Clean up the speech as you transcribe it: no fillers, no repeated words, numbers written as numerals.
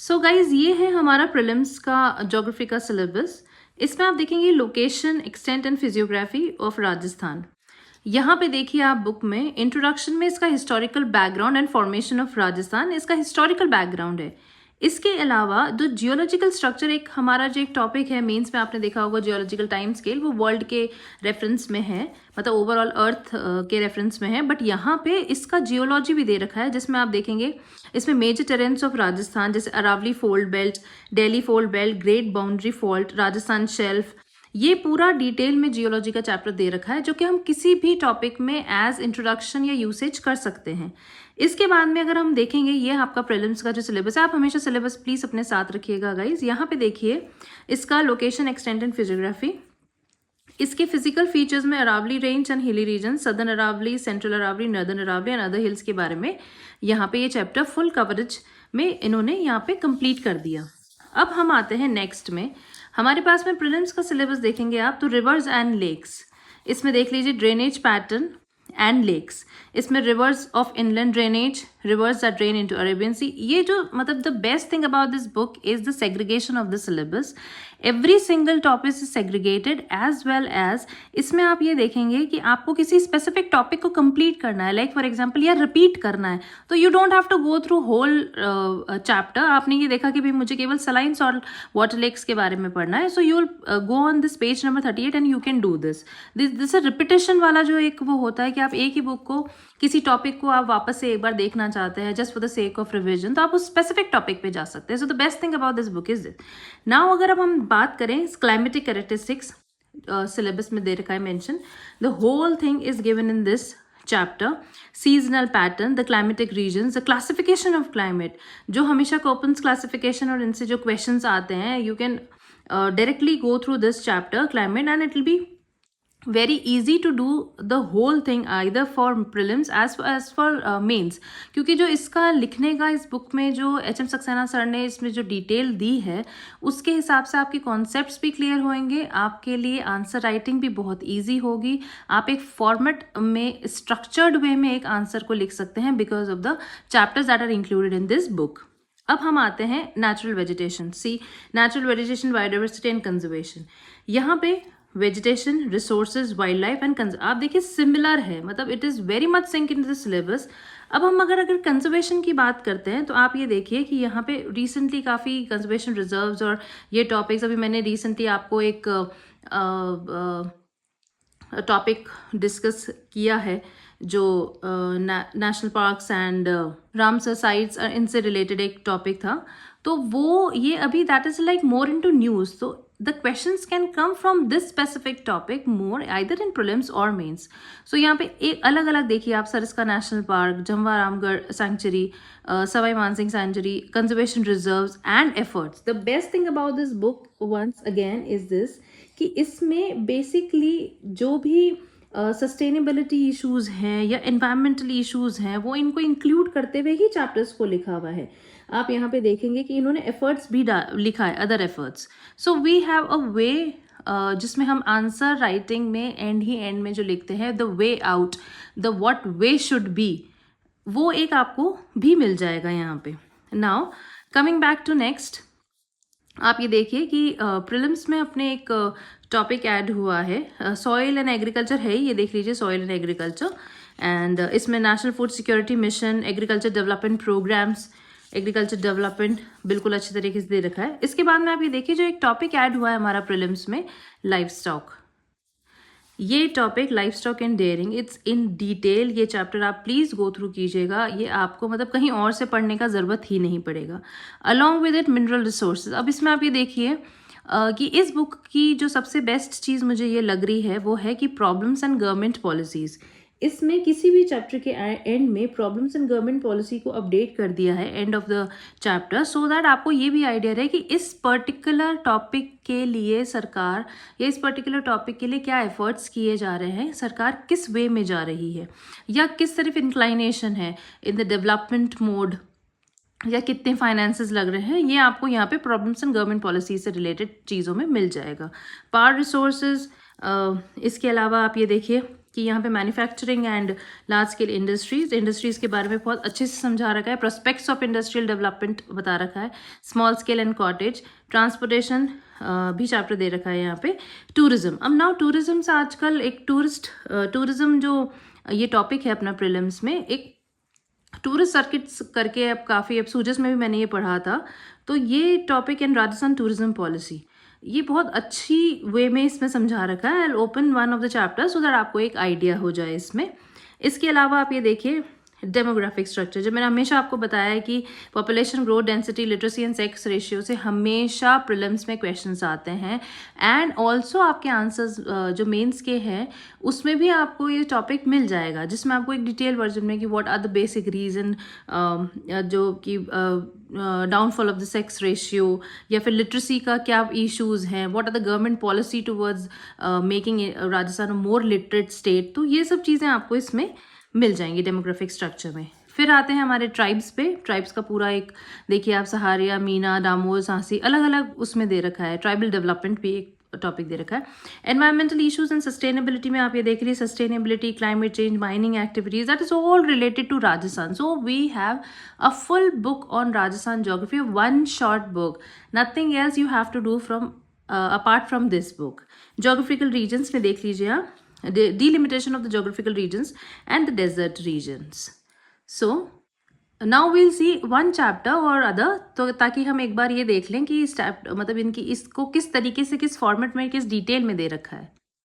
So guys ये है हमारा प्रीलिम्स का ज्योग्राफी का सिलेबस। इसमें आप देखेंगे location, extent and physiography of Rajasthan. यहाँ पे देखिए आप बुक में इंट्रोडक्शन में इसका historical background and formation of Rajasthan, इसका हिस्टोरिकल बैकग्राउंड है। इसके अलावा जो जियोलॉजिकल स्ट्रक्चर, एक हमारा जो एक टॉपिक है मेंस में आपने देखा होगा, जियोलॉजिकल टाइम स्केल, वो वर्ल्ड के रेफरेंस में है, मतलब ओवरऑल अर्थ के रेफरेंस में है। बट यहाँ पे इसका जियोलॉजी भी दे रखा है, जिसमें आप देखेंगे इसमें मेजर टेरेन्स ऑफ राजस्थान जैसे Aravalli fold belt, Delhi fold belt, great boundary fault, Rajasthan shelf, ये पूरा डिटेल में जियोलॉजी का चैप्टर दे रखा है, जो कि हम किसी भी टॉपिक में एज इंट्रोडक्शन या यूसेज कर सकते हैं। इसके बाद में अगर हम देखेंगे, ये आपका प्रीलिम्स का जो सिलेबस है, आप हमेशा सिलेबस प्लीज अपने साथ रखिएगा गाइज। यहाँ पे देखिए इसका लोकेशन, एक्सटेंट एंड फिजियोग्राफी, इसके फिजिकल फीचर्स में Aravalli range and hilly region, southern Aravalli, central Aravalli, northern Aravalli and other hills के बारे में यहाँ पे ये चैप्टर फुल कवरेज में इन्होंने यहाँ पे कंप्लीट कर दिया। अब हम आते हैं नेक्स्ट में, हमारे पास में प्रीलिम्स का सिलेबस देखेंगे आप तो रिवर्स एंड लेक्स, इसमें देख लीजिए ड्रेनेज पैटर्न एंड लेक्स, इसमें rivers of inland drainage, rivers that drain into Arabian sea. ये जो मतलब the best thing about this book is the segregation of the syllabus. Every single topic is segregated, as well as इसमें आप ये देखेंगे कि आपको किसी स्पेसिफिक टॉपिक को कंप्लीट करना है, लाइक फॉर एग्जांपल या रिपीट करना है, तो you don't have to go through whole chapter. आपने ये देखा कि भाई मुझे केवल सलाइन्स और वाटर लेक्स के बारे में पढ़ना है, so you will go on this page number 38 and you can do this repetition वाला जो एक वो होता है कि आप एक ही बुक को, किसी टॉपिक को आप वापस से एक बार देखना चाहते हैं just for the sake of revision, तो आप उस स्पेसिफिक टॉपिक पे जा सकते हैं। So the best thing about this book is this. Now अगर अब हम बात करें क्लाइमेटिक कैरेक्टरिस्टिक्स, सिलेबस में दे रखा है mention, the whole thing is given in this chapter. Seasonal pattern, the climatic regions, the classification of climate, जो हमेशा कोपेंस क्लासिफिकेशन और इनसे जो क्वेश्चंस आते हैं, you can directly go through this chapter climate and it will be very easy to do the whole thing either for prelims as for mains, क्योंकि जो इसका लिखने का इस बुक में जो एच एम सक्सेना सर ने इसमें जो डिटेल दी है, उसके हिसाब से आपके कॉन्सेप्ट्स भी क्लियर होंगे, आपके लिए आंसर राइटिंग भी बहुत ईजी होगी, आप एक फॉर्मेट में स्ट्रक्चर्ड वे में एक आंसर को लिख सकते हैं because of the chapters that are included in this book. अब हम आते हैं natural vegetation. See natural vegetation, biodiversity and conservation. यहाँ पे vegetation, resources, wild life and आप देखिए सिमिलर है, मतलब it is very much sync in the syllabus. अब हम अगर कंजर्वेशन की बात करते हैं तो आप ये देखिए कि यहाँ पे रिसेंटली काफ़ी कंजर्वेशन रिजर्व्स और ये टॉपिक्स, अभी मैंने रिसेंटली आपको एक टॉपिक डिस्कस किया है जो national parks and Ramsar sites, इनसे रिलेटेड एक टॉपिक था, तो वो ये अभी that is like more into news, तो the questions can come from this specific topic more either in prelims or mains। so यहाँ पे एक अलग अलग देखिए आप, Sariska national park, Jamwa Ramgarh sanctuary, Sawai Mansingh sanctuary, conservation reserves and efforts. The best thing about this book once again is this कि इसमें basically जो भी सस्टेनेबिलिटी इश्यूज हैं या एनवायरमेंटल इश्यूज हैं, वो इनको इंक्लूड करते हुए ही चैप्टर्स को लिखा हुआ है। आप यहाँ पे देखेंगे कि इन्होंने एफर्ट्स भी लिखा है, other efforts. So we have a way जिसमें हम आंसर राइटिंग में एंड में जो लिखते हैं, the way out, the what way should be, वो एक आपको भी मिल जाएगा यहाँ पे। Now coming back to next, आप ये देखिए कि प्रीलिम्स में अपने एक टॉपिक ऐड हुआ है, सॉइल एंड एग्रीकल्चर है, ये देख लीजिए सॉइल एंड एग्रीकल्चर, एंड इसमें national food security mission, agriculture development programs, agriculture development बिल्कुल अच्छी तरीके से दे रखा है। इसके बाद में आप ये देखिए जो एक टॉपिक ऐड हुआ है हमारा प्रीलिम्स में, लाइफ स्टॉक। ये topic livestock and dairying, it's in detail, ये चैप्टर आप प्लीज़ गो थ्रू कीजिएगा, ये आपको मतलब कहीं और से पढ़ने का ज़रूरत ही नहीं पड़ेगा। Along with it mineral resources. अब इसमें आप ये देखिए कि इस बुक की जो सबसे बेस्ट चीज़ मुझे ये लग रही है वो है कि प्रॉब्लम्स एंड गवर्नमेंट पॉलिसीज़। इसमें किसी भी चैप्टर के एंड में प्रॉब्लम्स एंड गवर्नमेंट पॉलिसी को अपडेट कर दिया है end of the chapter, so that आपको ये भी आइडिया रहे कि इस पर्टिकुलर टॉपिक के लिए सरकार या इस पर्टिकुलर टॉपिक के लिए क्या एफर्ट्स किए जा रहे हैं, सरकार किस वे में जा रही है या किस तरफ इंक्लाइनेशन है इन द डेवलपमेंट मोड, या कितने फाइनेंसेस लग रहे हैं, ये आपको यहाँ पे प्रॉब्लम्स एंड गवर्नमेंट पॉलिसी से रिलेटेड चीज़ों में मिल जाएगा। पावर रिसोर्सेज, इसके अलावा आप ये देखिए कि यहाँ पे manufacturing and large scale industries के बारे में बहुत अच्छे से समझा रखा है। प्रोस्पेक्ट्स ऑफ इंडस्ट्रियल डेवलपमेंट बता रखा है। Small scale and cottage, transportation भी चैप्टर दे रखा है यहाँ पे। टूरिज्म, अब नाउ टूरिज्म से आजकल एक टूरिज्म जो ये टॉपिक है अपना प्रीलिम्स में, एक टूरिस्ट सर्किट्स करके अब सूजस में भी मैंने ये पढ़ा था। तो ये topic in Rajasthan tourism policy, ये बहुत अच्छी वे में इसमें समझा रखा है। I open one of the chapter so that आपको एक आइडिया हो जाए इसमें। इसके अलावा आप ये देखिए डेमोग्राफिक स्ट्रक्चर, जब मैंने हमेशा आपको बताया है कि population growth, density, literacy and sex ratio से हमेशा प्रीलिम्स में क्वेश्चंस आते हैं। एंड ऑल्सो आपके आंसर्स जो मेंस के हैं उसमें भी आपको ये टॉपिक मिल जाएगा, जिसमें आपको एक डिटेल वर्जन में कि what are the basic reason जो कि downfall of the sex ratio या फिर लिटरेसी का क्या इश्यूज हैं, what are the government policy towards making Rajasthan more literate state. तो ये सब चीज़ें आपको इसमें मिल जाएंगी डेमोग्राफिक स्ट्रक्चर में। फिर आते हैं हमारे ट्राइब्स पे। ट्राइब्स का पूरा एक देखिए आप, सहारिया, मीना, दामोह, सांसी, अलग अलग उसमें दे रखा है। ट्राइबल डेवलपमेंट भी एक टॉपिक दे रखा है। एनवायरमेंटल इश्यूज एंड सस्टेनेबिलिटी में आप ये देख रही है, sustainability, climate change, mining activities, that is all related to Rajasthan. So we have a full book on Rajasthan geography, one short book, nothing else you have to do from apart from this book. Geographical regions में देख लीजिए आप, delimitation of the geographical regions and the desert regions. So now we'll see one chapter or other, तो ताकि हम एक बार ये देख लें कि इस मतलब इनकी इसको किस तरीके से, किस फॉर्मेट में, किस डिटेल में दे रखा है।